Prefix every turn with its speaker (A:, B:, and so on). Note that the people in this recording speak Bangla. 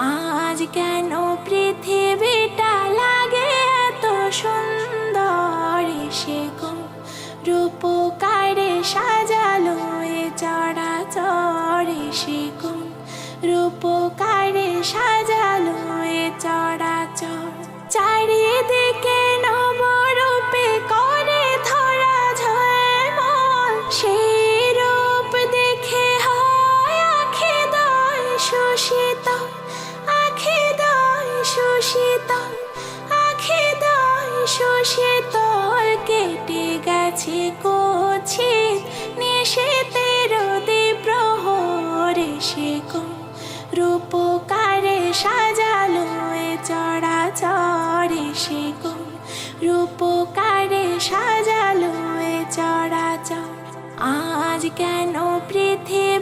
A: আজ কেন পৃথিবীটা লাগে এত সুন্দর, সে কোন রূপকারে সাজালো এ চরাচর, সে কোন রূপকারে সাজালো এ চরাচর। চারিদিকে নবরূপে করে ধরা ঝলমল, সেই রূপ দেখে হয় আখি দয় সুশীতল, আখি দয় সুশীতল, আখি দয় সুশীতল। কেটে গেছে কুৎসিত নিশীথের দ্বিপ্রহরে, সে কোন রূপকারে সাজালো এ চরাচর, সে কোন রূপকারে সাজালো এ চরাচর। আজ কেন পৃথিবী